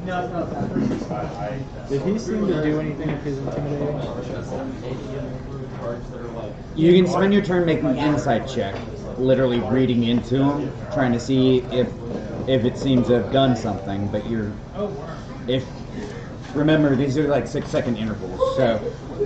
Did he seem to do anything with his intimidating? You can spend your turn making an insight check, literally reading into him, trying to see if it seems to have done something. But remember, these are like 6-second intervals. So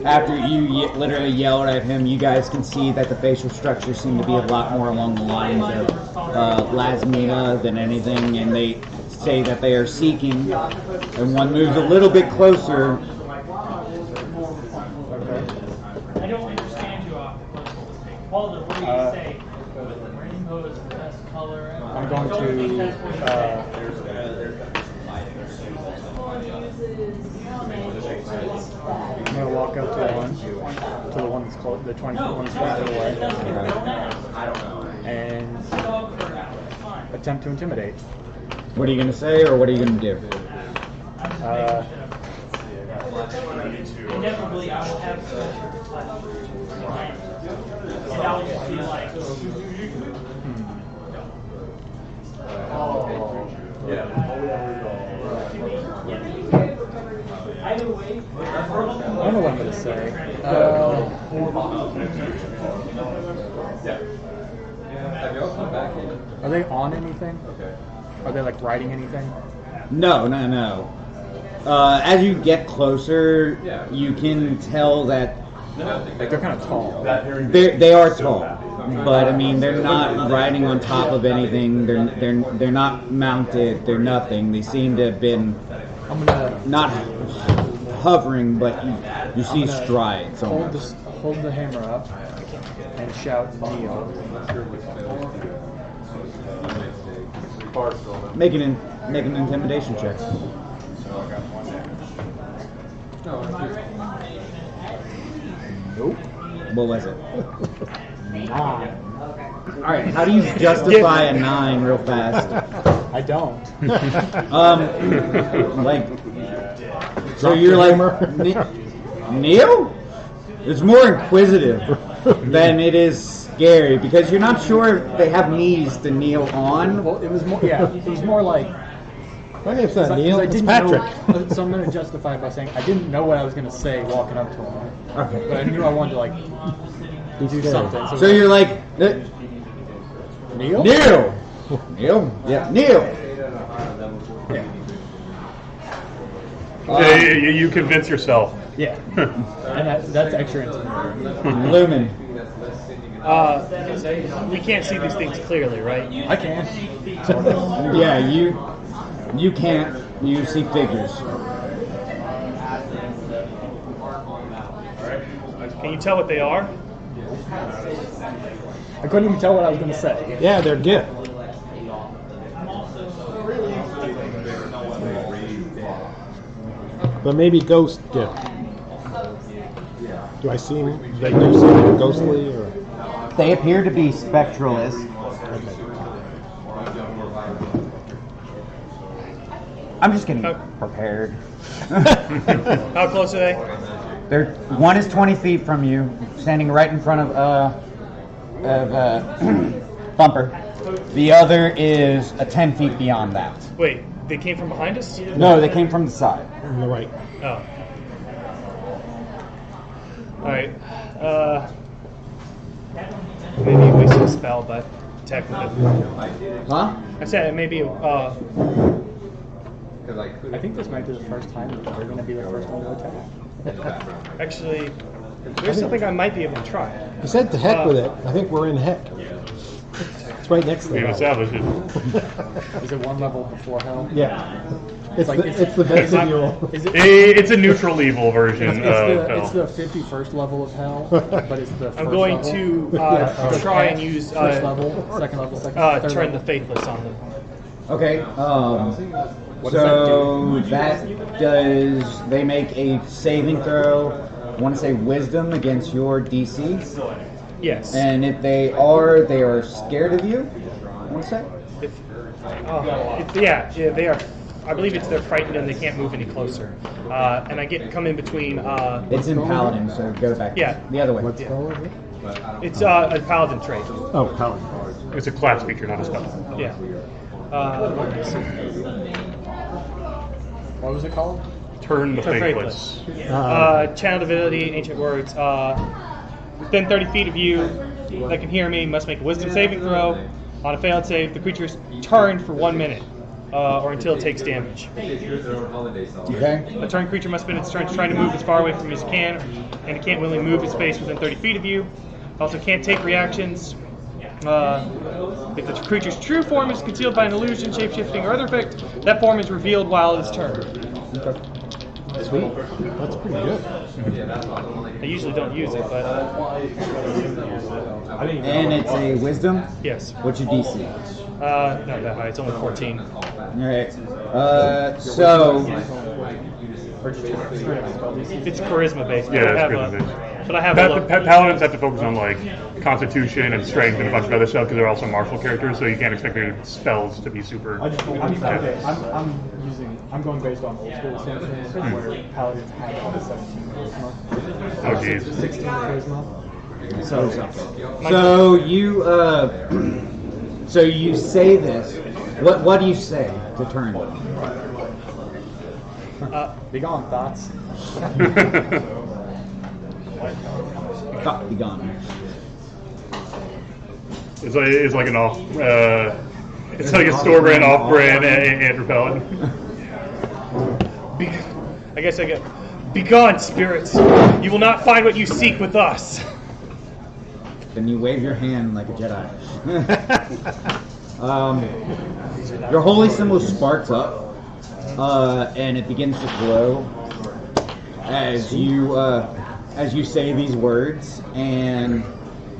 after you literally yelled at him, you guys can see that the facial structures seem to be a lot more along the lines of Lasmina than anything, and they say that they are seeking, and one moves a little bit closer. I don't understand you off the Walter, what do you say? Rainbow is the best color. I'm going to. I'm going to walk up to the one that's close, the 20-foot one that's further away, and attempt to intimidate. What are you going to say, or what are you going to do? Inevitably, I will have to. And I'll just be like. Either way, I don't know what I'm going to say. Are they on anything? Are they like riding anything? No. As you get closer, you can tell that Like they're kind of tall. they are tall, but I mean they're not riding on top of anything. They're not mounted. They're nothing. They seem to have been I'm gonna not hovering, but you see strides. hold Almost. hold the hammer up and shout "Kneel." Make an intimidation check. Nope. What was it? 9. All right. How do you justify a 9 real fast? I don't. Like. So you're like Neil? It's more inquisitive than it is scary because you're not sure if they have knees to kneel on. Well, it was more. Yeah, it was more like. My name's not Neil, it's didn't Patrick. Know, so I'm going to justify it by saying I didn't know what I was going to say walking up to him. Okay. But I knew I wanted to like do something. So you're like Neil? Neil. Yeah, Neil. Yeah. You convince yourself. Yeah. And that's extra intimidating. Lumen. we can't see these things clearly, right? I can. Yeah, you can't. You see figures. Can you tell what they are? I couldn't even tell what I was going to say. Yeah, they're gift. But maybe ghost gift. Do I see them? They do seem ghostly, or They appear to be spectralists. I'm just getting prepared. How close are they? One is 20 feet from you, standing right in front of Bumper. The other is 10 feet beyond that. Wait, they came from behind us? No, they came from the side. on the right? Oh. Alright. Maybe waste a spell, but technically. Huh? I said maybe. I think this might be the first time that we're going to be the first one to attack. Actually, there's something I might be able to try. He said to heck with it. I think we're in heck. It's right next to We've it. established it. Is it one level before hell? Yeah. It's Like, the vestibule. Is it? It's a neutral evil version It's of the hell. 51st level of hell, but it's the first I'm going level. to Yeah. try and use first level, second level, third turn the level. faithless on them. Okay. What does that So that does. They make a saving throw. I want to say wisdom against your DC. Yes. And if they are scared of you. I want to say. Yeah, they are. I believe they're frightened and they can't move any closer. And I come in between. It's in Paladin, so go back. Yeah. The other way. What spell is it? It's a paladin trait. Oh, Paladin. It's a class feature, not a spell. Yeah. What was it called? Turn the Turn faithless. Channel divinity, ancient words. Within 30 feet of you that can hear me must make a wisdom saving throw. On a failed save, the creature is turned for 1 minute, or until it takes damage. Okay. A turned creature must spend its turn trying to move as far away from you as it can, and it can't willingly move its space within 30 feet of you. Also can't take reactions. If the creature's true form is concealed by an illusion, shapeshifting, or other effect, that form is revealed while it is turned. Sweet. That's pretty good. I usually don't use it, but And it's a wisdom. yes. What's your DC? Not that high. It's only 14. Alright. So It's charisma based. Yeah, it's I have charisma a- based. But I have a low. Paladins have to focus on like constitution and strength and a bunch of other stuff because they're also martial characters, so you can't expect their spells to be super. I'm going based on old school Samsung, where paladins had about 17 charisma. Oh jeez. 16 charisma. So you so you say this. What do you say to turn them? Be gone, thoughts. Thought be gone. It's like an off. It's like a store brand, off brand and repellent. I guess I get. Begone, spirits! You will not find what you seek with us. Then you wave your hand like a Jedi. Your holy symbol sparks up, and it begins to glow as you say these words, and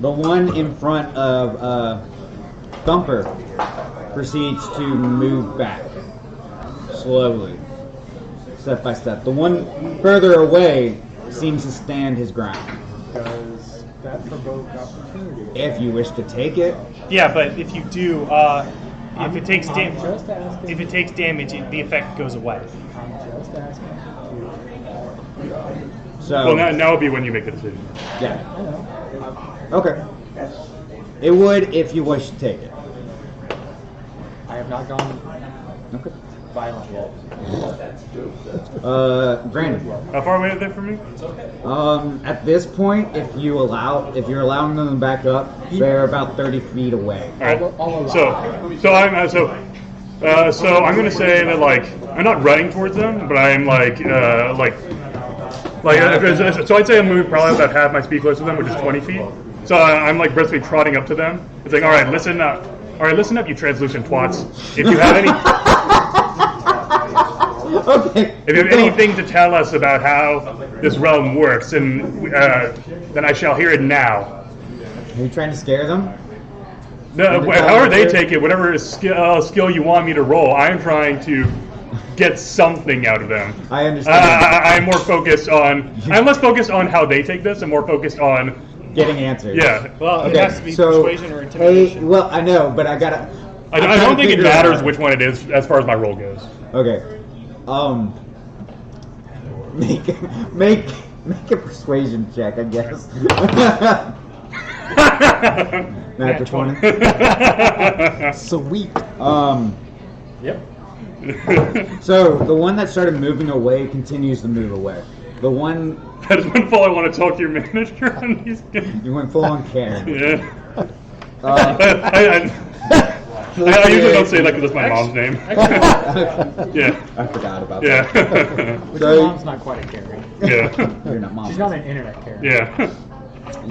the one in front of Thumper proceeds to move back slowly, step by step. The one further away seems to stand his ground. Does that provoke opportunity? If you wish to take it, Yeah, but if you do, if it takes damage, just asking. if it takes damage, the effect goes away. I'm just asking. so Well, now would be when you make the decision. yeah. Okay. It would if you wish to take it. I have not gone Okay. violent yet. Brandon. How far away are they from me? At this point, if you're allowing them to back up, they're about 30 feet away. All right. I'll allow So I'm going to say that like I'm not running towards them, but I'm so I'd say I'm moving probably about half my speed close to them, which is 20 feet. So I'm like basically trotting up to them. It's like, all right, listen up, you translucent twats. If you have any, Okay. if you have anything to tell us about how this realm works, then I shall hear it now. Are you trying to scare them? No, however they take it, whatever skill you want me to roll, I'm trying to get something out of them. I understand. I'm more focused on. I'm less focused on how they take this, and more focused on. Getting answers. Yeah. Well, it Okay, has to be so, persuasion or intimidation. well, I know, but I gotta. I don't think it matters which one it is as far as my roll goes. Okay. Make a persuasion check, I guess. Natural 20. Sweet. Yep. So the one that started moving away continues to move away. The one That is one fall I want to talk to your manager on these games. you went full on Karen. Yeah. Uh, I usually don't say that because that's my mom's name. Yeah. I forgot about Yeah. But So- your mom's not quite a Karen. Yeah. that. You're not mom. She's not an internet Karen. Yeah.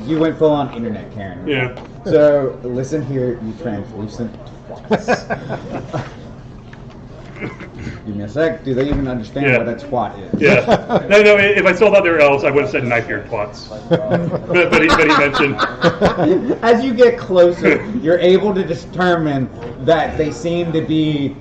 You went full on internet Karen. Yeah. So listen here, you translucent twats. Give me a sec. Do they even understand Yeah. what a twat is? Yeah. No, if I still thought they were elves, I would have said knife-eared twats. But he mentioned. As you get closer, you're able to determine that they seem to be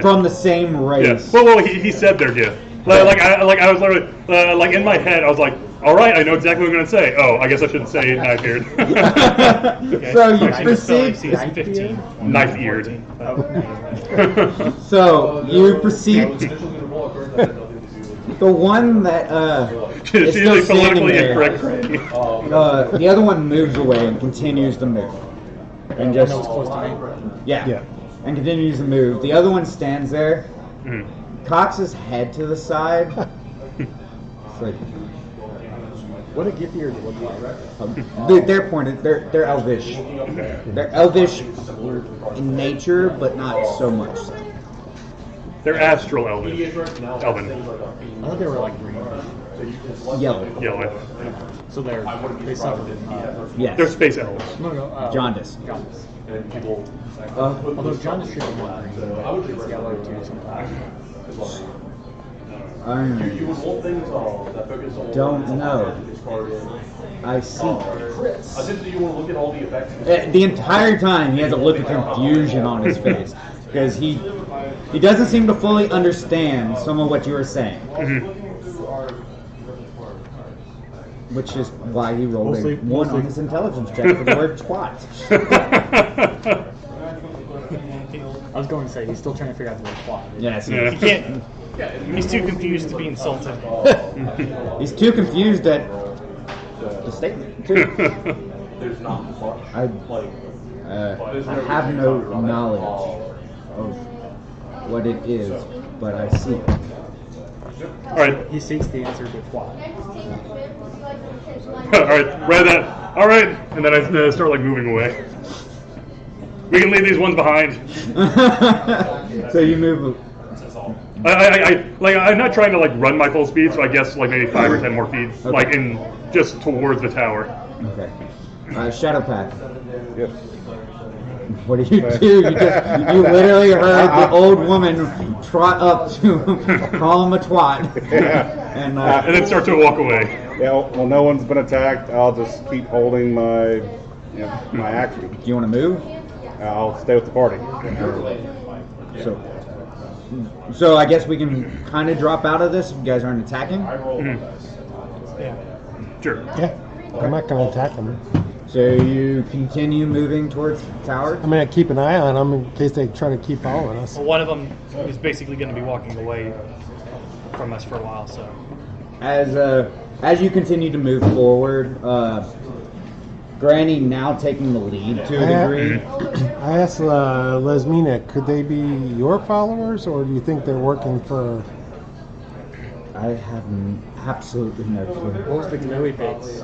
from the same Yeah. race. Well, he said their gift. Like I was literally like in my head, I was like, all right, I know exactly what I'm gonna say. Oh, I guess I shouldn't say knife-eared. So you Actually, the spell proceed. AC is 15. Knife-eared. So you proceed. The one that She's is still usually standing politically there. incorrect. The other one moves away and continues to move, and just Close to me. yeah, Yeah. and continues to move. The other one stands there, cocks his head to the side. It's like What did Githyer look like? they're pointed. They're elvish. They're elvish in nature, but not so much. So. They're astral elven. I thought they were like green. Yellow. Yellow. So they suffered. Yes. They're space elves. No, Jaundice. Jaundice. Uh, Although jaundice should be more green. It's yellow too sometimes. I don't know. I see. The entire time he has a look of confusion on his face because he doesn't seem to fully understand some of what you were saying. Which is why he rolled a 1 on his intelligence check for the word twat. I was going to say he's still trying to figure out the word plot. Yes, Yeah. He can't. He's too confused to be insulted. he's too confused at the statement. Too. I have no knowledge of what it is, but I see it. All right. He seeks the answer to plot. All right. Read that. All right. And then I start like moving away. We can leave these ones behind. So you move. I'm not trying to like run my full speed, so I guess like maybe 5 or 10 more feet, like in just towards the tower. Okay. Shadow Path. Yes. What do? You literally heard the old woman trot up to him, call him a twat, and And then start to walk away. Yeah. Well, no one's been attacked. I'll just keep holding my, my action. do you want to move? I'll stay with the party. So I guess we can kind of drop out of this if you guys aren't attacking. Sure. Yeah, I'm not going to attack them. So you continue moving towards the tower. I'm going to keep an eye on them in case they try to keep following us. Well, one of them is basically going to be walking away from us for a while. So As you continue to move forward, Granny now taking the lead to a degree. I asked Lesmina, could they be your followers, or do you think they're working for... I have absolutely no clue. What was the glowy bits?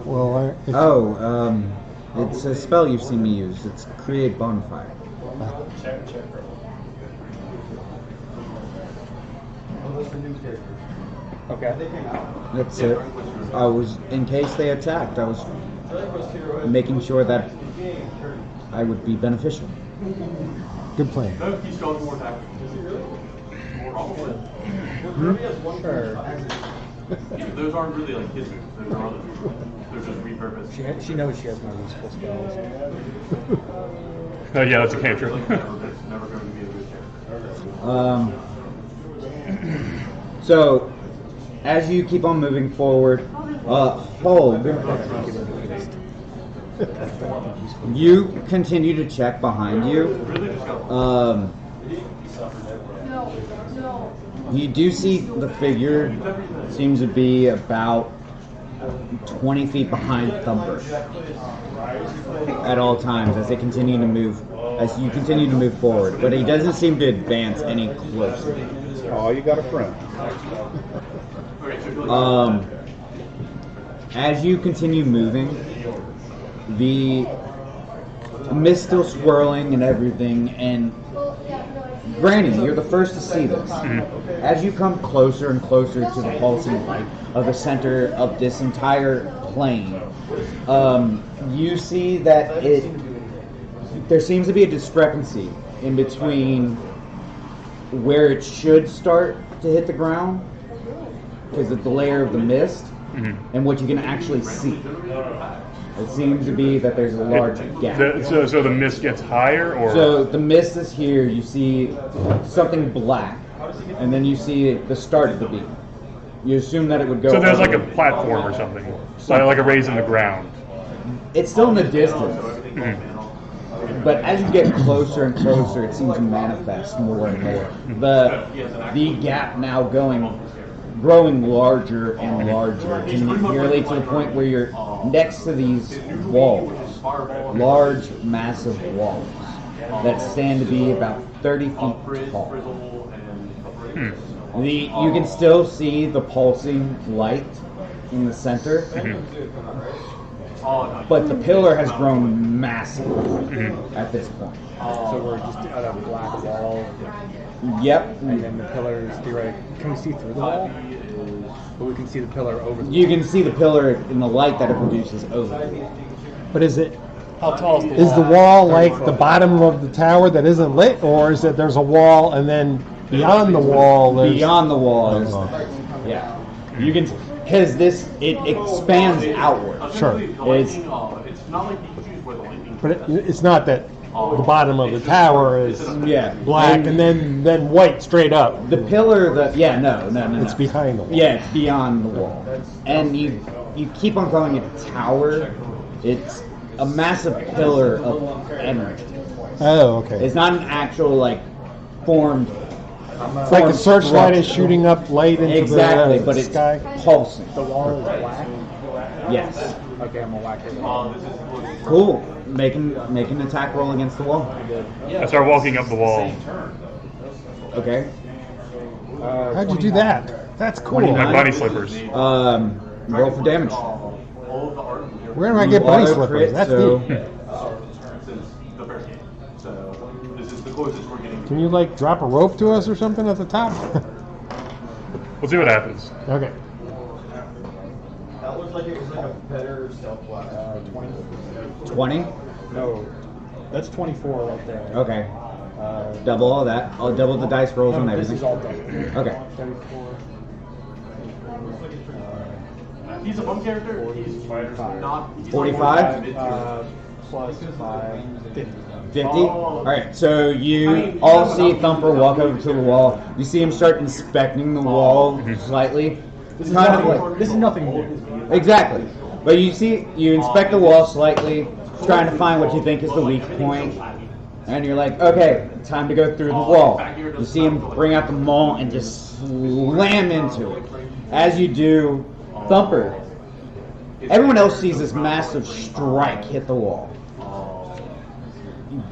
Well, It's a spell you've seen me use. It's Create Bonfire. Okay. That's it. I was, in case they attacked, I was making sure that I would be beneficial. good plan. Sure. Those aren't really like his moves. Those are other moves. They're just repurposed. She knows she has no useful spells. Yeah, that's a cantrip. It's never going to be a good character. So, as you keep on moving forward, Hold, you continue to check behind you. You do see the figure seems to be about 20 feet behind Thumper at all times as they continue to move, as you continue to move forward, but he doesn't seem to advance any closer. Oh, you got a friend. As you continue moving, the mist still swirling and everything, and Granny, you're the first to see this. As you come closer and closer to the pulsing light of the center of this entire plane, you see that there seems to be a discrepancy in between where it should start to hit the ground, because of the layer of the mist, and what you can actually see. It seems to be that there's a large gap. So the mist gets higher, or So the mist is here, you see something black, and then you see the start of the beam. You assume that it would go... so there's like a over- platform or something, like a raise in the ground. It's still in the distance, but as you get closer and closer, it seems to manifest more and more. The gap now growing larger and larger, nearly to the point where you're next to these walls, large, massive walls. that stand to be about 30 feet tall. You can still see the pulsing light in the center, but the pillar has grown massive at this point. So we're just at a black wall, Yep. and then the pillars theoretically. Can we see through the wall? But we can see the pillar over the You can see the pillar in the light that it produces over it. But is it How tall is the is the wall? wall like the bottom of the tower that isn't lit, or is it there's a wall and then beyond the wall there's Beyond the wall is, Oh. yeah. You can, because it expands outward. Sure. The lightning, it's not like you choose where the lightning. But it's not that the bottom of the tower is Yeah. black and then white straight up. The pillar, no. It's behind the wall. Yeah, it's beyond the wall. And you keep on calling it a tower. It's a massive pillar of energy. Oh, okay. It's not an actual, like, formed. It's like a searchlight is shooting up light into Exactly, the but it's sky. pulsing. The wall is black. Yes. Okay, I'm gonna whack it. Cool. Make an attack roll against the wall. I start walking up the wall. Okay. How'd you do that? That's cool. 29. My bunny slippers. Roll for damage. Where do I get bunny Auto slippers? crit, That's so- neat. Since the first game. So this is the closest we're getting. Can you like drop a rope to us or something at the top? We'll see what happens. Okay. That looks like it was like a better stealth blast. 20. 20? No, that's 24 right there. Okay. Uh, Double all that. I'll double the dice rolls and no, this everything. is all done. Okay. 34. He's a fun character. He's not. He's 45? Plus 5, 50. 50? Alright, so you all see Thumper walk over to the wall. You see him start inspecting the wall slightly. This is Kind of nothing, like, this is nothing new. exactly. But you inspect the wall slightly, trying to find what you think is the weak point. And you're like, okay, time to go through the wall. You see him bring out the maul and just slam into it. As you do, Thumper, everyone else sees this massive strike hit the wall.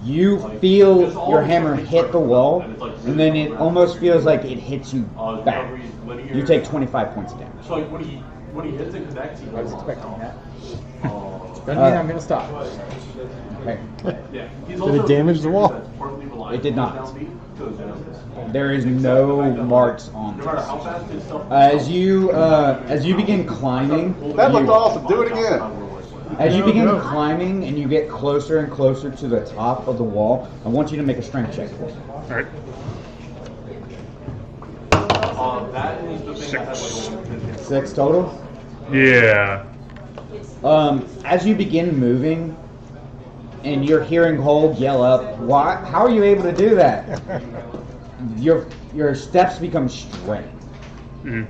You feel your hammer hit the wall, and then it almost feels like it hits you back. You take 25 points of damage. So like when he hits and connects, he I was expecting that. Oh. Doesn't mean I'm gonna stop. Okay. Yeah. Did it damage the wall? It did not. There is no marks on No matter this. how fast his stuff. As you begin climbing, That looked you- awesome. Do it again. as you begin climbing and you get closer and closer to the top of the wall, I want you to make a strength check for me. Alright. That is the thing that has like 6 total. Yeah. As you begin moving, and you're hearing Hold yell up, "Why? How are you able to do that?" Your steps become straight, and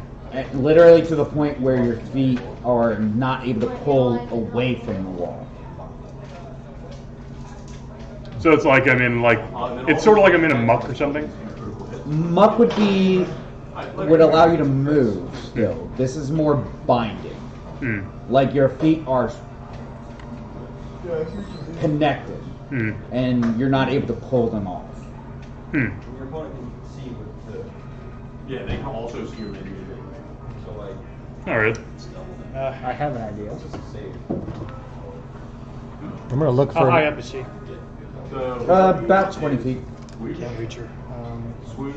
literally to the point where your feet are not able to pull away from the wall. So it's like I'm in like, it's sort of like I'm in a muck or something. Muck would allow you to move still. This is more binding. Like your feet are connected, and you're not able to pull them off. Your opponent can see with the. Yeah, they can also see your menu. So like. Alright. I have an idea. I'm gonna look How for. high up is she? About 20 feet. Can't reach her. Swoosh.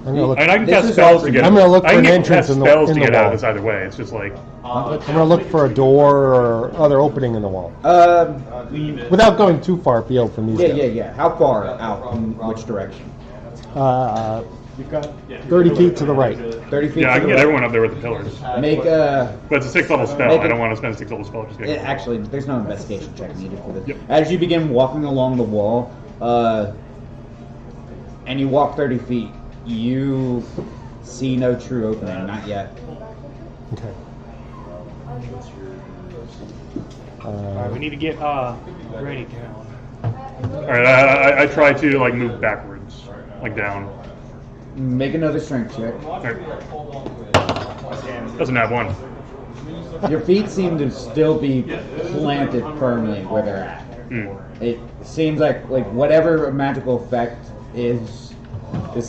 I'm gonna look. I mean, I can This cast is spells all to get. I'm gonna look I for can an get entrance cast in the- spells in to the get out wall. of this either way. It's just like, I'm gonna look for a door or other opening in the wall without going too far afield from these guys. Yeah. How far out? In which direction? You've got 30 feet to the right. 30 feet. yeah, I to can the get right. everyone up there with the pillars. Make a. But it's a 6th level spell. Make I it- don't want to spend a 6th level spell. Just get Actually, there's no investigation check needed for this. Yep. As you begin walking along the wall, and you walk 30 feet, you see no true opening. Not yet. Okay. Alright, we need to get Granny down. Alright, I try to like move backwards, like down. Make another strength check. Alright. Doesn't have one. Your feet seem to still be planted firmly where they're at. It seems like whatever magical effect this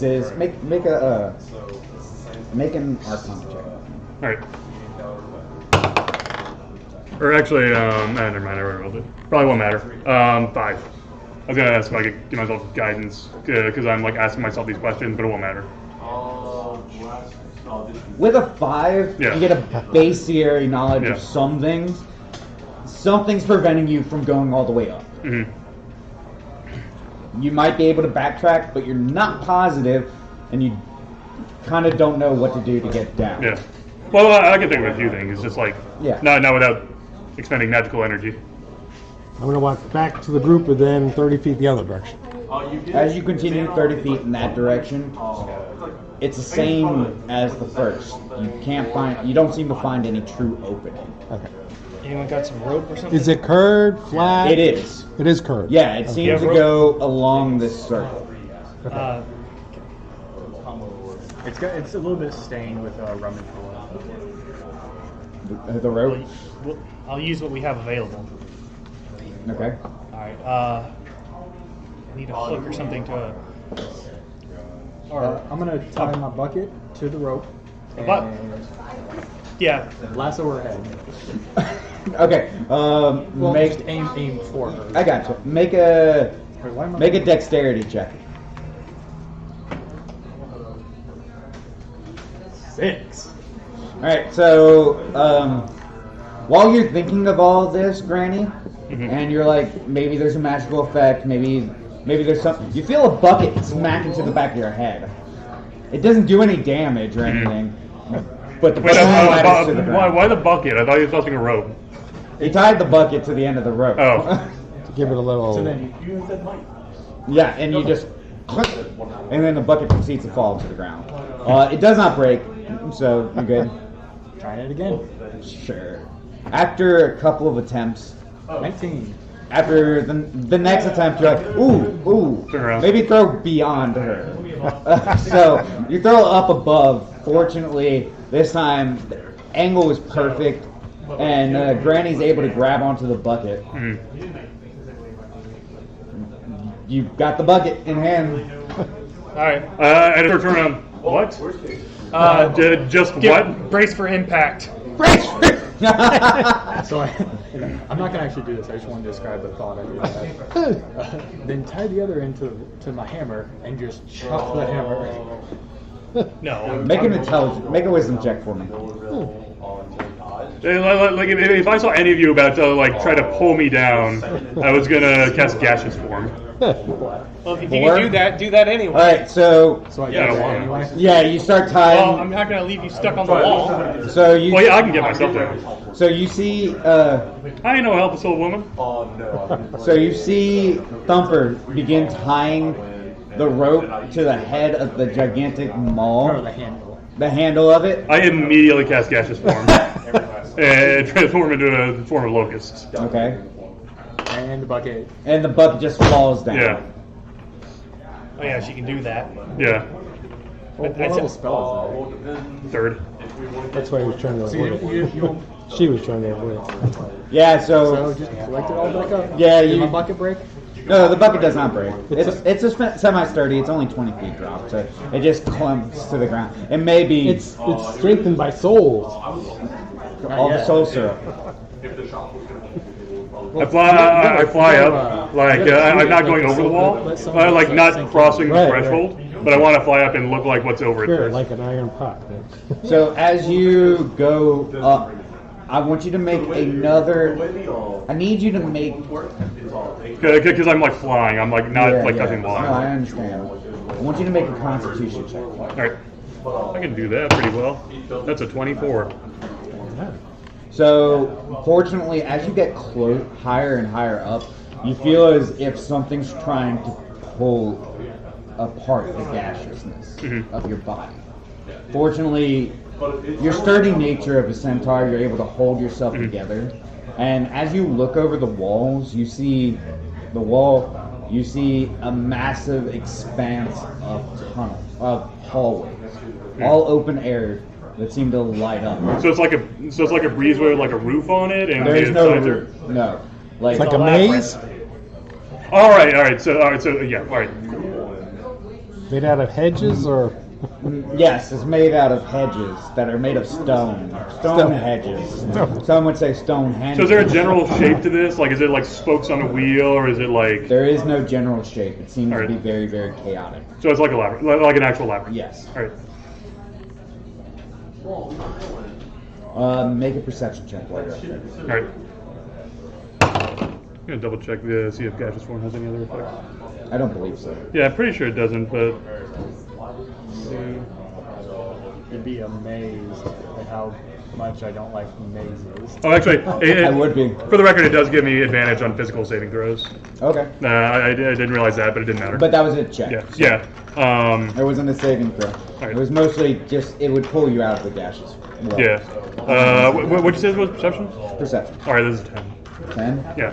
is. Make an Arcana check. All right. Or actually, never mind. I already rolled it. Probably won't matter. 5. I was gonna ask if I could give myself guidance because I'm like asking myself these questions, but it won't matter. With a 5, Yeah. you get a basic knowledge Yeah. of some things. Something's preventing you from going all the way up. Mm-hmm. You might be able to backtrack, but you're not positive, and you kind of don't know what to do to get down. Yeah. Well, I can think of a few things. It's just like not without expending magical energy. I'm going to walk back to the group and then 30 feet the other direction. As you continue 30 feet in that direction, it's the same as the first. You don't seem to find any true opening. Okay. Anyone got some rope or something? Is it curved, flat? It is. It is curved. Yeah, it seems to go along this circle. It's a little bit stained with rum and cola. The rope? I'll use what we have available. Okay. Alright, I need a hook or something to I'm gonna tie my bucket to the rope. But- yeah. Lasso her head. Okay. Well, Make. just aim for her. I got you. Make a Why am I- make a dexterity check. 6. All right. So while you're thinking of all this, Granny, and you're like, maybe there's a magical effect, maybe there's something. You feel a bucket smack into the back of your head. It doesn't do any damage or anything, but the Wait, bucket splatters to the ground. why the bucket? I thought you were tossing a rope. He tied the bucket to the end of the rope. Oh. To give it a little. So then Yeah, and you just click, and then the bucket proceeds to fall to the ground. It does not break, so you're good. try it again. Sure. After a couple of attempts, 19. after the next attempt, you're like, ooh, Turn around. maybe throw beyond her. So you throw up above. Fortunately, this time the angle is perfect, and Granny's able to grab onto the bucket. You've got the bucket in hand. Alright. And her turn around. What? Just what? Brace for impact. So I'm not gonna actually do this. I just want to describe the thought I did. Then tie the other end to my hammer and just chuck the hammer. No. Make a wisdom check for me. Like if I saw any of you about to like try to pull me down, I was gonna cast gaseous form. Well, if you Four? can do that anyway. All right, so So I Yeah, I did don't that want anyway. yeah, you start tying. Well, I'm not going to leave you stuck on the wall. So you Well, yeah, I can get myself down. so you see I ain't no helpless old woman. Thumper begin tying the rope to the head of the gigantic Or maul, the handle. the handle of it. I immediately cast gaseous form and transform into a form of locusts. Okay, And the bucket. and the bucket just falls down. Yeah, Oh, yeah, she can do that. yeah. What level spell is Third. That's why he was trying to that? avoid So it. She was trying to avoid it. Yeah. so So just collect it all back up? Yeah, Did you- my bucket break? no, the bucket does not break. It's a semi-sturdy. It's only 20 feet drop, so it just clumps to the ground. It may be It's strengthened by souls. all the soul syrup. I fly up, like I'm not going over the wall, like not crossing the Right, threshold, but I want to fly up and look like what's over it Sure, first. like an iron pot. So as you go up, I want you to make another. I need you to make. Because I'm like flying, I'm like not like touching the No, line. I understand. I want you to make a Constitution check. All right, I can do that pretty well. That's a 24. So, fortunately, as you get higher and higher up, you feel as if something's trying to pull apart the gaseousness of your body. Fortunately, your sturdy nature of a centaur, you're able to hold yourself together. And as you look over the walls, you see a massive expanse of hallways, all open air that seem to light up. So it's like a breezeway with like a roof on it, and There is the no sides are- roof. No. Like It's like a maze? All right. So yeah. All right. Made out of hedges or? Yes, it's made out of hedges that are made of stone. Stone hedges. Some would say stone hedges. So is there a general shape to this? Like, is it like spokes on a wheel, or is it like? There is no general shape. It seems to Alright. be very, very chaotic. So it's like a labyrinth, like an actual labyrinth. Yes. All right. Make a perception check while you're up there. All right. I'm gonna double check this, see if gaseous form has any other effect. I don't believe so. Yeah, I'm pretty sure it doesn't, but You'd be amazed at how much I don't like mazes. oh, actually, I would be. For the record, it does give me advantage on physical saving throws. Okay. I didn't realize that, but it didn't matter. But that was a check. Yeah. It wasn't a saving throw. Alright. It was mostly just, it would pull you out of the gaseous. Well, Yeah. What'd you say was perception? Perception. All right, this is 10. 10? Yeah.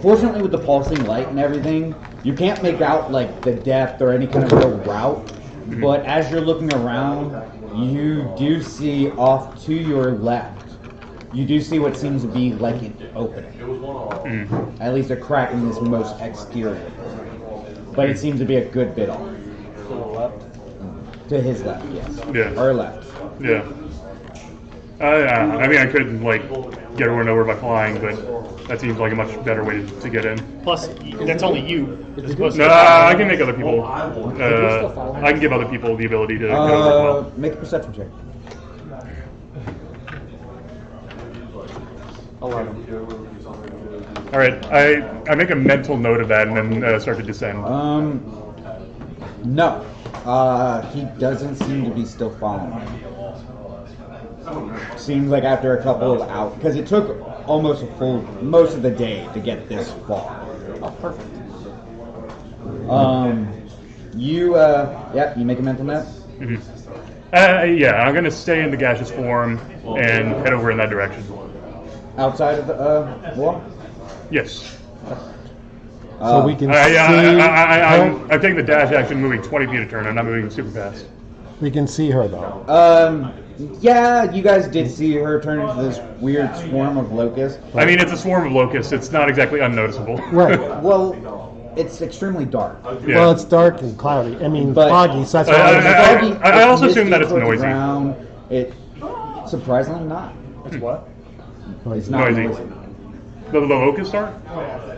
Fortunately, with the pulsing light and everything, you can't make out like the depth or any kind of real route. But as you're looking around, you do see off to your left. You do see what seems to be like an opening. At least a crack in this most exterior. But it seems to be a good bit off. To the left. To his left, yes. Yeah. Or left. Yeah. I mean, I could like get everyone over by flying, but that seems like a much better way to get in. Plus, that's only you. As opposed No, to I can make other people. I can give other people the ability to get over as well. Make a perception check. 11. All right, I make a mental note of that and then start to descend. No. He doesn't seem to be still following. Seems like after a couple of hours, because it took almost most of the day to get this far. Oh, perfect. You make a mental note? Yeah, I'm gonna stay in the gaseous form and head over in that direction. Outside of the wall? Yes. So we can see. I'm taking the dash action, moving 20 feet a turn. I'm not moving super fast. We can see her though. Yeah, you guys did see her turn into this weird swarm of locusts. I mean, it's a swarm of locusts. It's not exactly unnoticeable. Right. Well, it's extremely dark. Yeah. Well, it's dark and cloudy. I mean, But- foggy. So that's why. I also assume that it's misty towards noisy. the ground. It surprisingly not. It's what? It's not Noisy. noisy. The locusts are?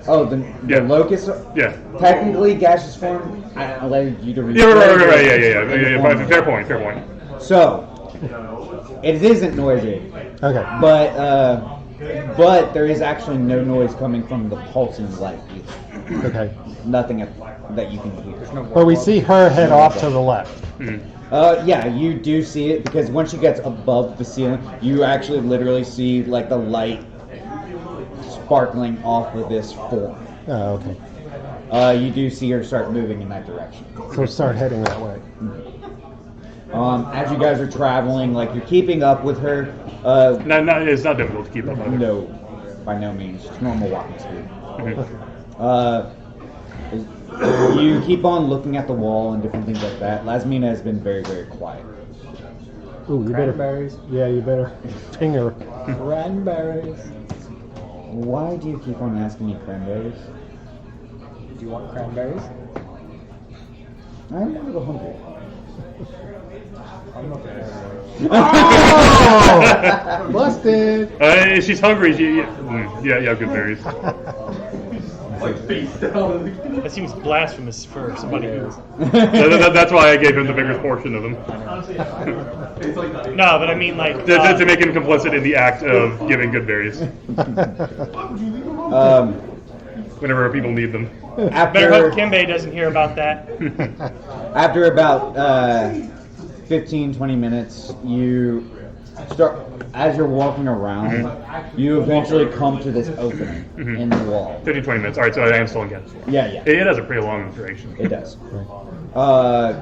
Oh, the Yeah. locusts. Yeah. Technically, gaseous form. I allowed you to read. Yeah, right. Yeah. Fair point. So, it isn't noisy, Okay. but there is actually no noise coming from the pulsing light either. Okay. Nothing that you can hear. But we see her head off to the left. Yeah, you do see it because once she gets above the ceiling, you actually literally see like the light sparkling off of this form. Oh, okay. You do see her start moving in that direction. So start heading that way. As you guys are traveling, like you're keeping up with her. No, it's not difficult to keep up with her. No, by no means. It's normal walking speed. You keep on looking at the wall and different things like that. Lasmina has been very, very quiet. Ooh, you better. Cranberries. Yeah, you better ping her. Cranberries. Why do you keep on asking me cranberries? Do you want cranberries? I'm a little hungry. I'm not there. Oh! Busted! She's hungry. Yeah, good berries. That seems blasphemous for somebody who. That's why I gave him the biggest portion of them. No, but I mean like. To make him complicit in the act of giving good berries. Whenever people need them. Better hope Kimbe doesn't hear about that. After about 15-20 minutes, you start, as you're walking around, you eventually come to this opening in the wall. 15, 20 minutes. All right, so I am still in gaseous form. Yeah. It has a pretty long duration. It does.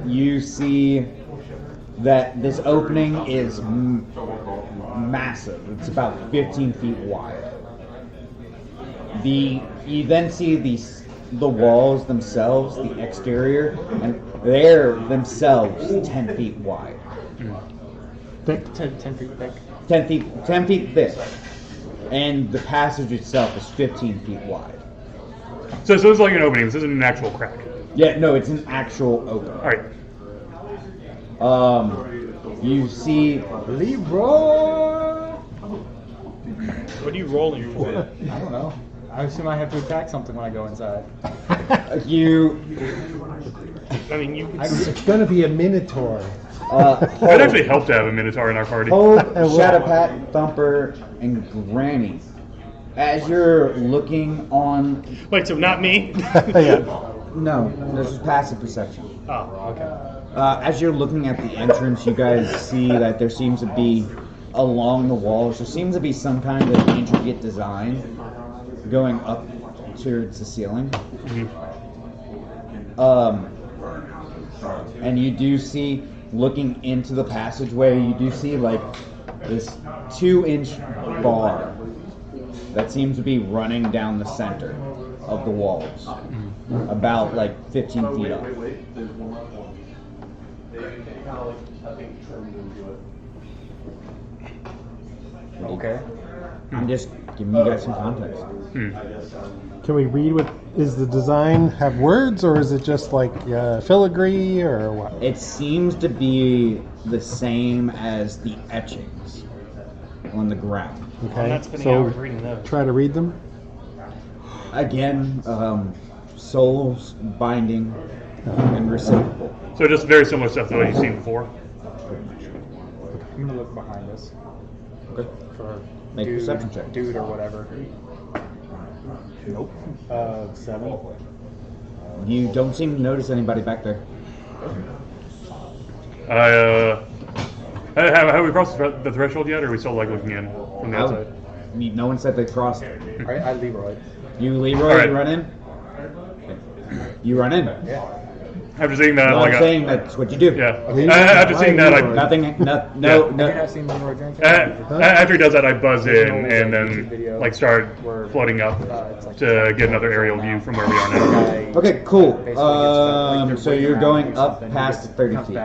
You see that this opening is massive. It's about 15 feet wide. You then see the walls themselves, the exterior, and they're themselves 10 feet wide. Thick, 10 feet thick. 10 feet thick. And the passage itself is 15 feet wide. So this is like an opening. This isn't an actual crack. Yeah, no, it's an actual open. All right. You see Leroy. What are you rolling for? I don't know. I assume I have to attack something when I go inside. you. I mean, you can. It's gonna be a Minotaur. It'd actually help to have a Minotaur in our party. Hope, Shadowpat, Thumper, and Granny. As you're looking on. Wait, so not me? Yeah. No, this is passive perception. Oh, okay. As you're looking at the entrance, you guys see that there seems to be, along the walls, there seems to be some kind of intricate design going up towards the ceiling. And you do see, looking into the passageway, you do see like this 2-inch bar that seems to be running down the center of the walls, about like 15 feet up. Okay. I'm just giving you guys some context. Can we read what is the design? Have words, or is it just like filigree, or what? It seems to be the same as the etchings on the ground. Okay. I'm not spending So hours reading those. try to read them. Again, souls binding and reciprocal. So just very similar stuff to what you've seen before. I'm gonna look behind us Okay. for Make a perception check. dude or whatever. Nope. 7. You don't seem to notice anybody back there. Have we crossed the threshold yet, or are we still like looking in from the outside? No one said they crossed. Alright, I Leroy. You, Leroy, Alright. you run in? You run in? Yeah. After seeing that, No, like, I'm saying that's what you do. yeah. After seeing that, I Nothing, no, Have you no. not seen Leroy drink? after he does that, I buzz in and then like start floating up to get another aerial view from where we are now. Okay, cool. So you're going up past the 30 feet.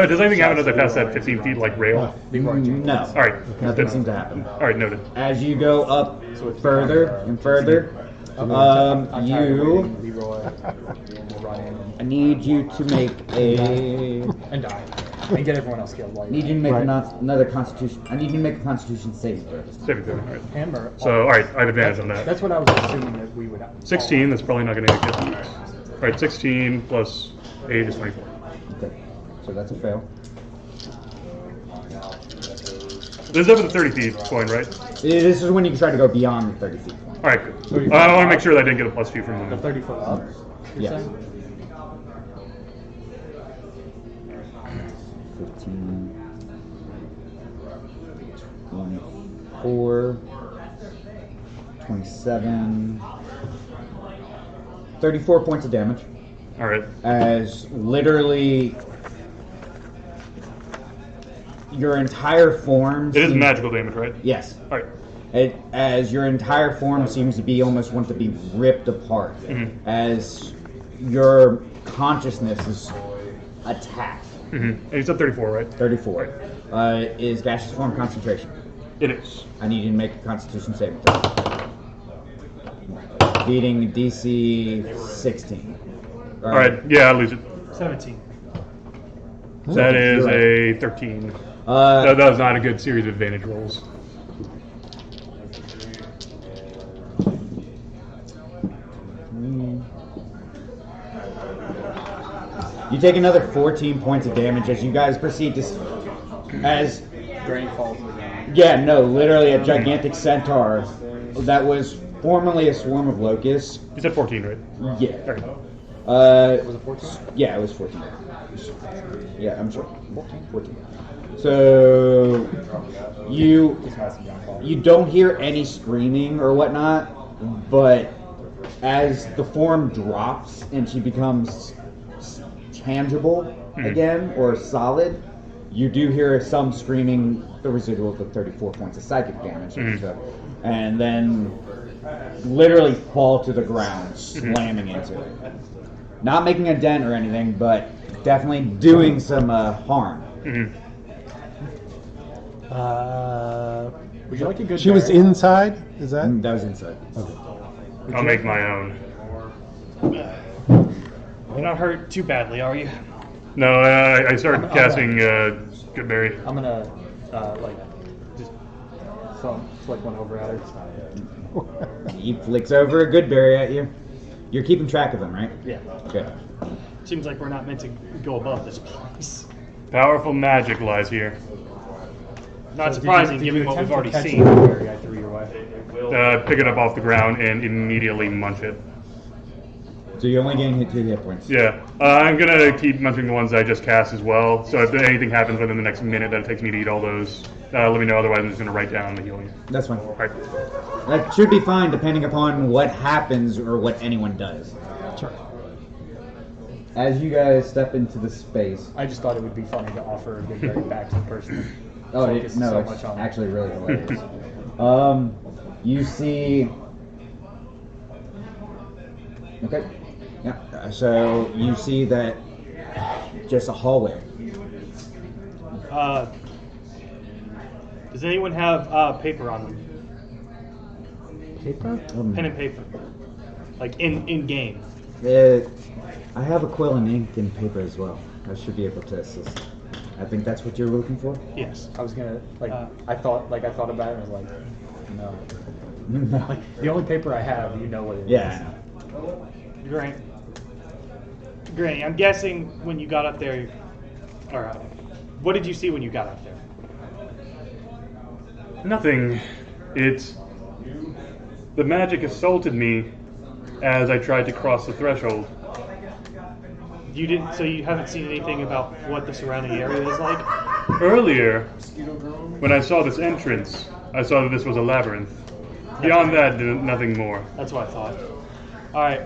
Does anything happen as I pass that 15 feet like rail? No. All right. Nothing seems to happen. All right, noted. As you go up further and further, I need you to make a. And die. And get everyone else killed while I need you to make another Constitution. I need you to make a Constitution saving throw. Saving throw. All right. Hammer. So, all right, I have advantage on that. That's what I was assuming that we would have. 16. That's probably not going to make it. All right, 16 plus 8 is 24. Okay, so that's a fail. This is up at the 30 feet point, right? This is when you try to go beyond the 30 feet. All right, good. I want to make sure that I didn't get a +2 from The them. 30 foot up? you're Yes. saying? 15, 24, 27, 34 points of damage. All right. As literally your entire form. It is magical damage, right? Yes. All right. As your entire form seems to be almost want to be ripped apart, as your consciousness is attacked. And you said 34, right? 34 is gaseous form concentration. It is. I need you to make a Constitution saving throw. Beating DC 16. All right. Yeah, I lose it. 17. That is You're right. a 13. Uh, That was not a good series of advantage rolls. You take another 14 points of damage as you guys proceed to. As. Drain falls down. Yeah, no, literally a gigantic centaur that was formerly a swarm of locusts. You said 14, right? Yeah. All right. Was it 14? Yeah, it was 14. Yeah, I'm sure. 14. So you don't hear any screaming or whatnot, but as the form drops and she becomes tangible again or solid, you do hear some screaming, the residual of the 34 points of psychic damage, and then literally fall to the ground, slamming into it. Not making a dent or anything, but definitely doing some harm. Would you like a good She was berry? inside? Is that? That was inside. Okay. I'll make my own. You're not hurt too badly, are you? No, I started casting Goodberry. I'm gonna just flick one over at her. He flicks over a good berry at you. You're keeping track of them, right? Yeah. Good. Seems like we're not meant to go above this place. Powerful magic lies here. Not So surprising, did you given what we've attempt to already catch seen. the berry I threw your way? Pick it up off the ground and immediately munch it. So you only gain hit 2 hit points. Yeah, I'm gonna keep munching the ones I just cast as well. So if anything happens within the next minute that it takes me to eat all those, let me know. Otherwise, I'm just gonna write down the healing. That's fine. All right. That should be fine depending upon what happens or what anyone does. Sure. As you guys step into the space. I just thought it would be funny to offer a good berry back to the person. Oh, Focus no, so it's much on actually really hilarious. You see. Okay. Yeah. So you see that just a hallway. Does anyone have paper on them? Paper? Pen and paper. Like in game. I have a quill and ink and paper as well. I should be able to assist. I think that's what you're looking for. Yes. I was gonna I thought about it and I was like, no. No. Like the only paper I have, you know what it is. Yeah. Great. Great. I'm guessing when you got up there, or what did you see when you got up there? Nothing. The magic assaulted me as I tried to cross the threshold. You didn't. So you haven't seen anything about what the surrounding area is like. Earlier, when I saw this entrance, I saw that this was a labyrinth. Beyond that, nothing more. That's what I thought. All right.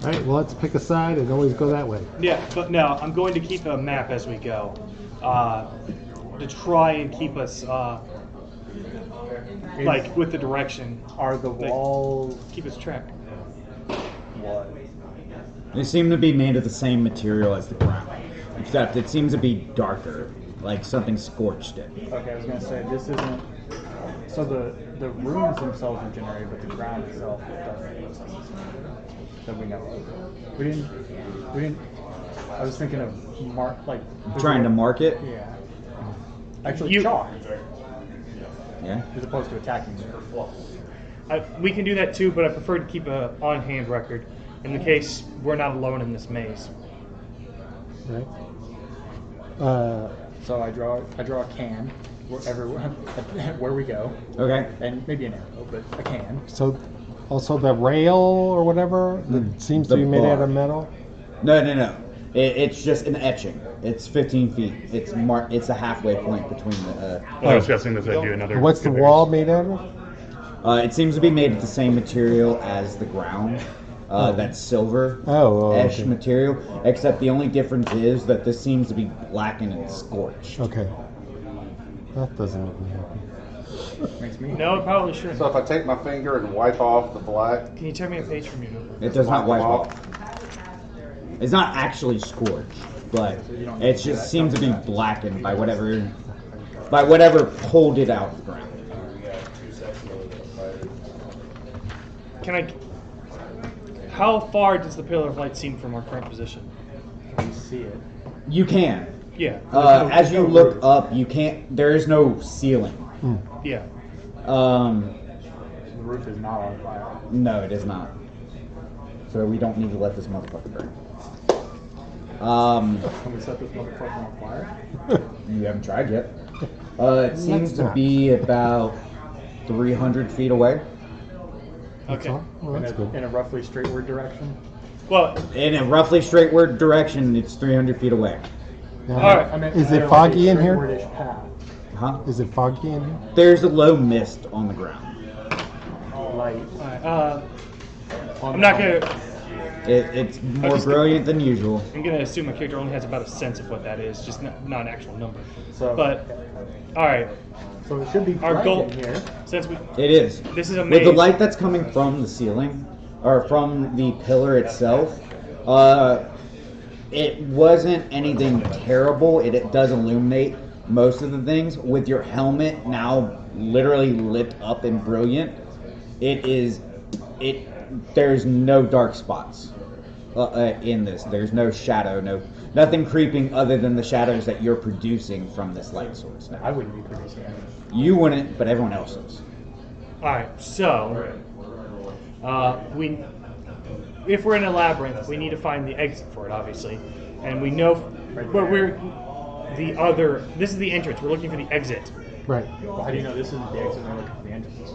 All right, well, let's pick a side and always go that way. Yeah, but no, I'm going to keep a map as we go, to try and keep us like with the direction. Are the walls Keep us track. what? They seem to be made of the same material as the ground, except it seems to be darker, like something scorched it. Okay, I was gonna say this isn't. So the rooms themselves are generated, but the ground itself doesn't. That we know of. We didn't. I was thinking of Trying to mark it? Yeah. Actually, chalk Yeah. as opposed to attacking me. We can do that too, but I prefer to keep a on-hand record in the case we're not alone in this maze. Right? So I draw a can where we go, Okay. and maybe an arrow, but a can. So, also the rail or whatever that seems to The be made out bar. of metal. No. It's just an etching. It's 15 feet. It's a halfway point between the. I was guessing this I'd do another. What's the wall made out of? It seems to be made of the same material as the ground. That's silver ash okay. material, except the only difference is that this seems to be blackened and scorched. Okay. That doesn't make me happy. Makes me. No, it probably shouldn't. So if I take my finger and wipe off the black, Can you tear me a page from you? It does not wipe Wipe off. It's not actually scorched, but it just seems to be blackened by whatever pulled it out of the ground. How far does the pillar of light seem from our current position? Can you see it? You can. Yeah. As you look up, you can't. There is no ceiling. Yeah. The roof is not on fire. No, it is not. So we don't need to let this motherfucker burn. Can we set this motherfucker on fire? You haven't tried yet. It seems to be about 300 feet away. Okay. Well, that's good. In a roughly straightward direction. Well, In a roughly straightward direction, it's 300 feet away. Now, all right. I meant Is in it a foggy in here? straightward-ish path. Huh? Is it foggy in here? There's a low mist on the ground. Light. I'm not gonna. It's more brilliant than usual. I'm gonna assume my character only has about a sense of what that is, just not an actual number. So, But all right, so it should be our bright goal in here. since we It is. this is a With the maze. light that's coming from the ceiling, or from the pillar itself, it wasn't anything terrible. It does illuminate most of the things. With your helmet now literally lit up and brilliant, There's no dark spots in this. There's no shadow, nothing creeping other than the shadows that you're producing from this light source. I wouldn't be producing any. You wouldn't, but everyone else is. Alright, so if we're in a labyrinth, we need to find the exit for it, obviously. And we know but this is the entrance. We're looking for the exit. Right. Well, how do you know this isn't the exit and we're looking for the entrance?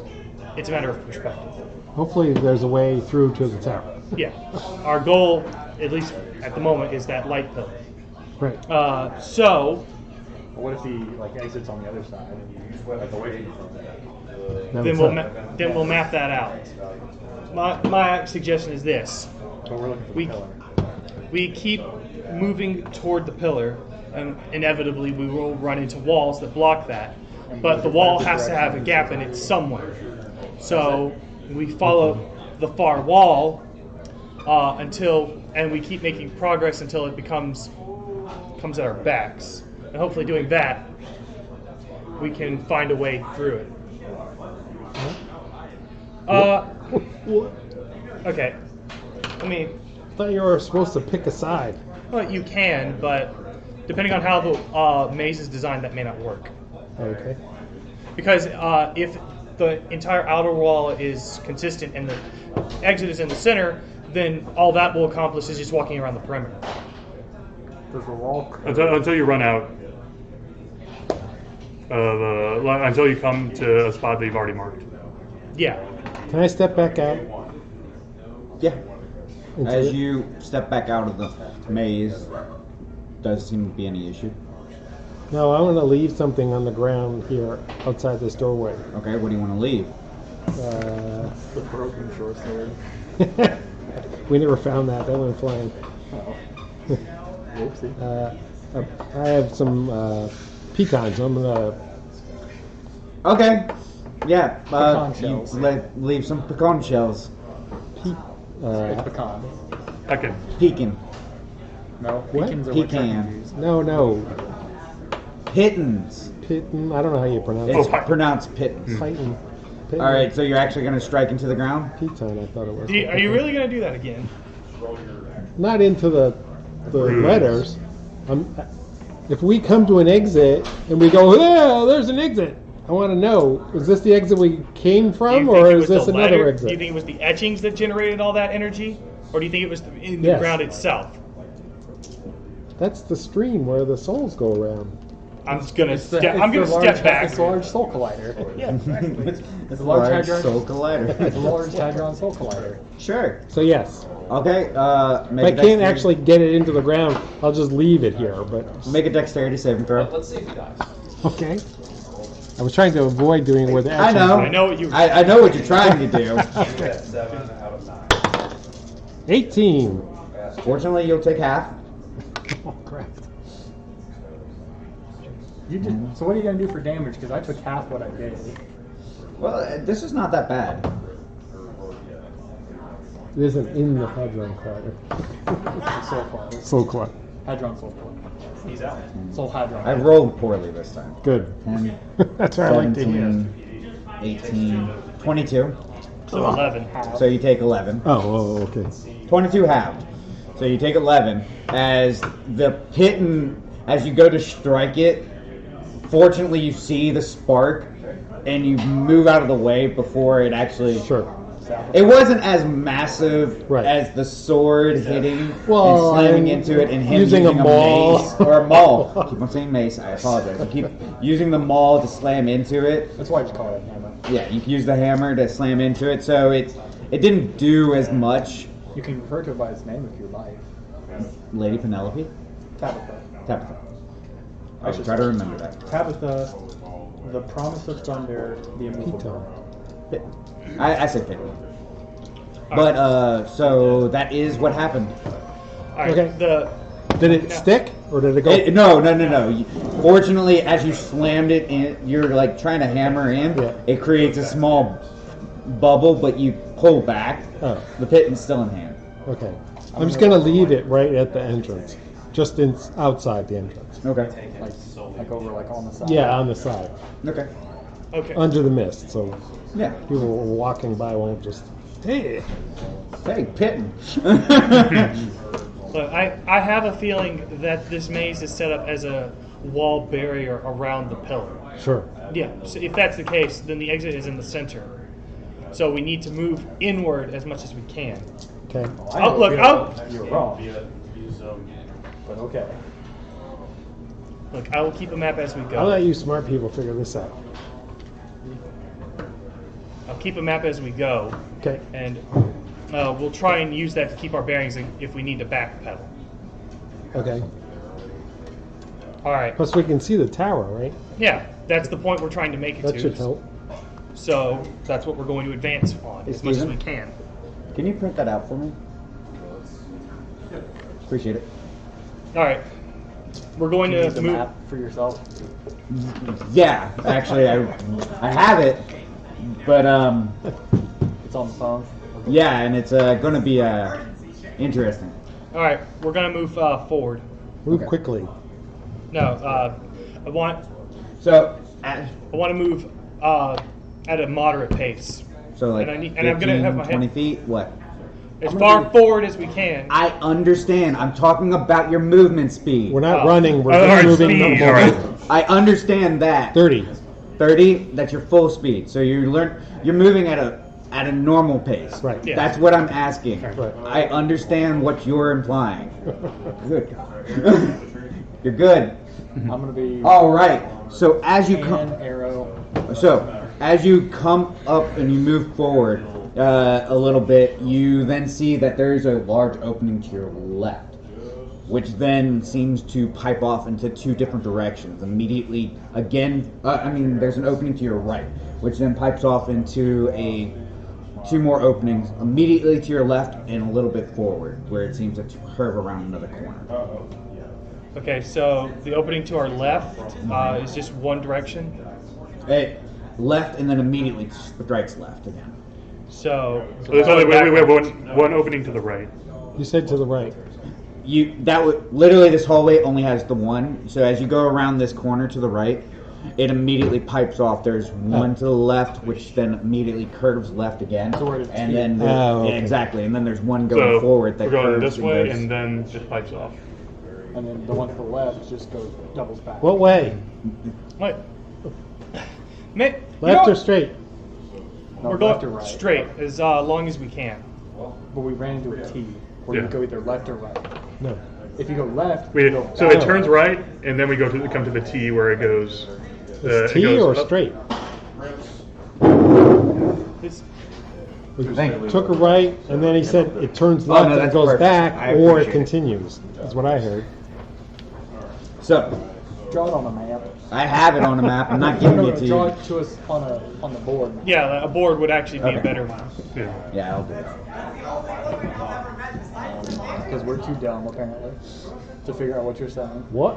It's a matter of perspective. Hopefully there's a way through to the tower. Yeah. Our goal, at least at the moment, is that light pillar. Right. So But what if the exit's on the other side? Like away from Now then it's we'll up. then we'll map that out. My suggestion is this: But we're looking for the pillar. we keep moving toward the pillar, and inevitably we will run into walls that block that. But the wall has to have a gap in it somewhere. So we follow the far wall and we keep making progress until it comes at our backs. And hopefully doing that, we can find a way through it. Okay. I thought you were supposed to pick a side. Well, you can, but depending on how the maze is designed, that may not work. Okay. Because if the entire outer wall is consistent and the exit is in the center, then all that will accomplish is just walking around the perimeter. There's a wall. Until you run out. Until you come to a spot that you've already marked. Yeah. Can I step back out? Yeah. Into As it? you step back out of the maze, doesn't seem to be any issue. No, I want to leave something on the ground here outside this doorway. Okay, what do you want to leave? The broken short sword. We never found that. That went flying. Whoopsie. I have some pecans. I'm gonna. Okay. Yeah. Pecan You shells. leave some pecan shells. It's pecan. Okay. Pecan. No, What? pecans are what Pecan. turkeys use. No. Pittons. Pitten. I don't know how you pronounce It's it. pi- pronounced pittons. Python. Pitten. All right, so you're actually going to strike into the ground? Pecan, I thought it was. Are you really going to do that again? Not into the letters. If we come to an exit and we go, yeah, there's an exit. I want to know, is this the exit we came Do from, you or think it is was this the another letter? exit? Do you think it was the etchings that generated all that energy? Or do you think it was in the Yes. ground itself? That's the stream where the souls go around. I'm just gonna It's the step back. It's a large soul collider. Yeah, exactly. It's a large Large hadron. soul collider. It's a large hadron soul collider. Sure. So yes, Okay. if I can't actually get it into the ground, I'll just leave it here. But make a dexterity saving throw. Let's see if he dies. okay. I was trying to avoid doing where the I actions know. I know what you. I know what you're trying to do. You're at 7 out of 9. 18. Fortunately, you'll take half. Oh crap. So what are you gonna do for damage? Because I took half what I did. Well, this is not that bad. It isn't in the hadron collider. It's a soul collider. Soul collider. Hadron soul collider. He's out. Soul hadron. I rolled poorly this time. Good. 10, That's what I like to hear. 17, 18, 22. So 11. So you take 11. Oh, okay. 22 halved. So you take 11. As the pitten, as you go to strike it, fortunately you see the spark and you move out of the way before it actually... Sure. It wasn't as massive Right. as the sword hitting Well, and slamming and into it and him using using a maul. mace or a maul. I keep on saying mace. I apologize. You keep using the maul to slam into it. That's why I just call it a hammer. Yeah, you can use the hammer to slam into it. So it didn't do as much. You can refer to it by its name if you like. Lady Penelope, Tabitha. Tabitha. I I'll should try to remember that. Tabitha, the promise of thunder, the immovable. Pit. I said pit. But so that is what happened. Alright, Okay. Did it stick or did it go? No. Fortunately, as you slammed it in, you're like trying to hammer in. Yeah. It creates a small bubble, but you pull back. Oh. The pitton's still in hand. Okay. I'm just gonna leave it right at the entrance, just outside the entrance. Okay. Like over like on the side. Yeah, on the side. Okay. Okay. under the mist, so Yeah. people walking by won't just, hey. Hey, Pitten. Look, I have a feeling that this maze is set up as a wall barrier around the pillar. Sure. Yeah, so if that's the case, then the exit is in the center. So we need to move inward as much as we can. Okay. I Oh, look, feel oh. that you're wrong, but okay. Look, I will keep a map as we I'll go. let you smart people figure this out. I'll keep a map as we go, Okay. and we'll try and use that to keep our bearings if we need to backpedal. Okay. All right. Plus, we can see the tower, right? Yeah, that's the point we're trying to make it That to. should help. So that's what we're going to advance on Hey, as much as Steven? we can. Can you print that out for me? Appreciate it. All right. We're going Do you to need the move. map for yourself? Yeah, actually, I have it, but It's on the phone. yeah, and it's going to be interesting. All right, we're going to move forward. Move Okay. quickly. No, I want So, to move at a moderate pace, so like And I need- and I'm gonna have my 20 head- feet. What? as far forward as we can. I understand. I'm talking about your movement speed. We're not Oh. running, we're All just right, moving speed, normal. all right. I understand that. 30. 30. That's your full speed. So you're moving at a normal pace. Right. Yeah. That's what I'm asking. Right. I understand what you're implying. Good. You're good. I'm gonna be All right. So as you hand, come, arrow. as you come up and you move forward a little bit, you then see that there is a large opening to your left, which then seems to pipe off into two different directions. Immediately, again, there's an opening to your right, which then pipes off into two more openings immediately to your left and a little bit forward, where it seems to curve around another corner. Okay, so the opening to our left is just one direction. Hey, left and then immediately strikes left again. So So there's only going wait, backwards. one opening to the right. You said to the right. Literally this hallway only has the one. So as you go around this corner to the right, it immediately pipes off. There's one to the left, which then immediately curves left again, So where it's and T. then Oh, okay. yeah, exactly, and then there's one going So forward that we're going curves this way, goes- and then it pipes off. And then the one to the left just goes doubles back. What way? Wait. Ma- you Left know or straight? No, We're left going or right. straight as long as we can. But we ran into a T where Yeah. you go either left or right. No. If you go left, you go So back. it turns right, and then we come to the T where it goes. It's it T goes or up- straight? It's, We Thank you. took a right, and then he said it turns Oh, left no, and that's goes perfect. back, I or it appreciate it. continues. That's what I heard. So Draw it on a map. I have it on the map. I'm not giving No, it no, to draw you. it to us on the board. yeah, a board would actually be Okay. a better. Yeah. Yeah, I'll do it. Because we're too dumb apparently to figure out what you're saying. What?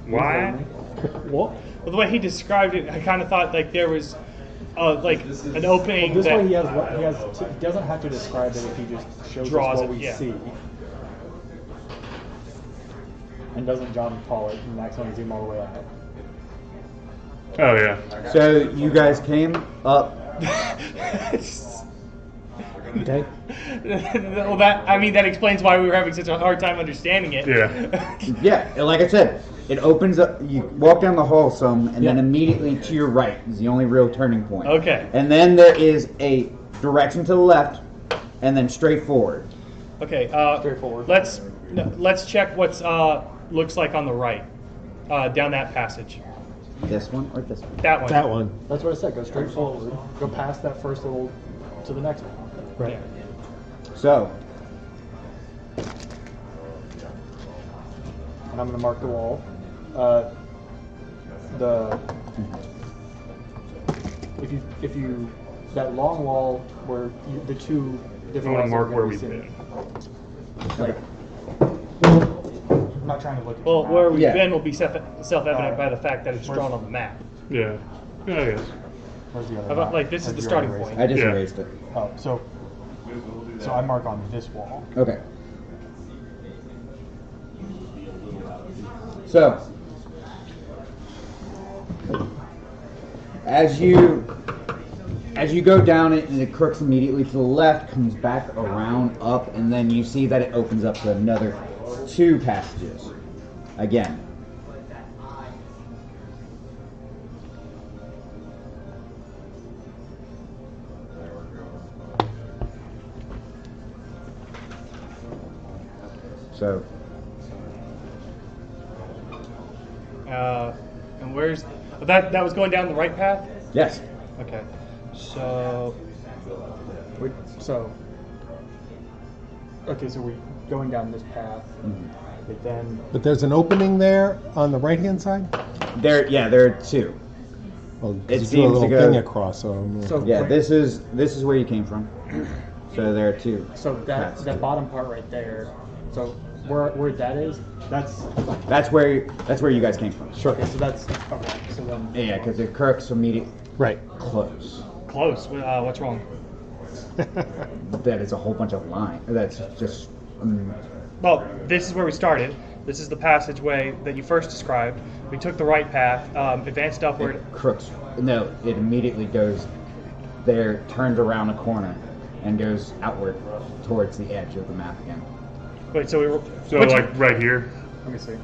Why? What? Well, the way he described it, I kind of thought like there was like an opening This that way he doesn't have to describe it if he just shows Draws us what it, we yeah. see. And doesn't John call it and accidentally zoom all the way out. Oh yeah. So you guys came up. Okay. well, that explains why we were having such a hard time understanding it. Yeah. Yeah, like I said, it opens up. You walk down the hall some, and then Yeah. immediately to your right is the only real turning point. Okay. And then there is a direction to the left, and then straight forward. Okay. Straightforward. Let's check what's looks like on the right, down that passage. This one or this one? That one. That one. That's what I said. Go straight forward. Go past that first little to the next one. Right. Yeah. So, And I'm gonna mark the wall. If you that long wall where the two I different want to walls mark are where gonna we've be been. seen. okay. I'm not trying to look at Well, the map. where we've Yeah. been will be self-evident by the fact that it's drawn on the map. Yeah. Yeah, I guess. Where's the other How about, map? like, this is Or the did you starting already point? erase I just Yeah. erased it. it? Oh, so I mark on this wall. Okay. So, As you go down it, and it crooks immediately to the left, comes back around, up, and then you see that it opens up to another 2 passages. Again. So, and where's that was going down the right path? yes. Okay. So Okay, so we're going down this path, but then But there's an opening there on the right-hand side? There are 2. Well, It you drew a seems little to go- thing across, so I'm, so Yeah, wait, this is where you came from. So there are 2. so that bottom part right there. So where that is, that's That's where you guys came from. sure. okay. So that's okay. So then Yeah, because the crooks immediately Right. close. close. What's wrong? That is a whole bunch of line. That's just. Well, this is where we started. This is the passageway that you first described. We took the right path, advanced upward. It crooks. No, it immediately goes there, turns around a corner, and goes outward towards the edge of the map again. Wait, so we were. So which- like right here. let me see.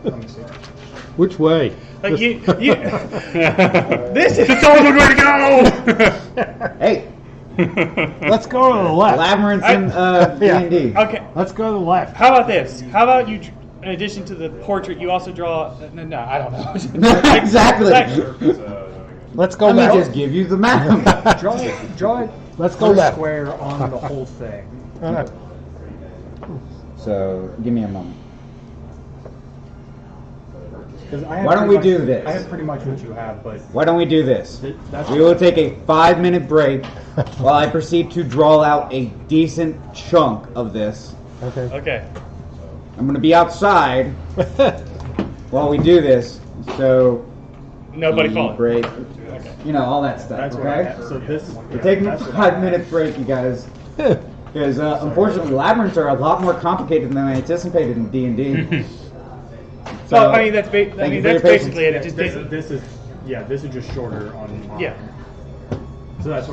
Let me see. Which way? like you, this is. It's all a good way to go. Hey, Let's go to the left. Labyrinth in Yeah. D&D. Okay. Let's go to the left. How about this? How about you, in addition to the portrait, you also draw. No, I don't know. Exactly. Let's go Let me left. just give you the map. Draw it. Let's go per left. square on the whole thing. So give me a moment. 'Cause I have Why don't pretty we much- do this? I have pretty much what you have, but Why don't we do this? that's We will take a 5-minute break while I proceed to draw out a decent chunk of this. Okay. Okay. I'm going to be outside while we do this, so Nobody you falling. break, you know, all that stuff. that's what I Okay, have. So this. we're taking a 5-minute break, you guys, because unfortunately, labyrinths are a lot more complicated than I anticipated in D&D. Well, I mean that's thank you for your that's patience. basically it. It just This is just shorter on mine. Yeah. So that's what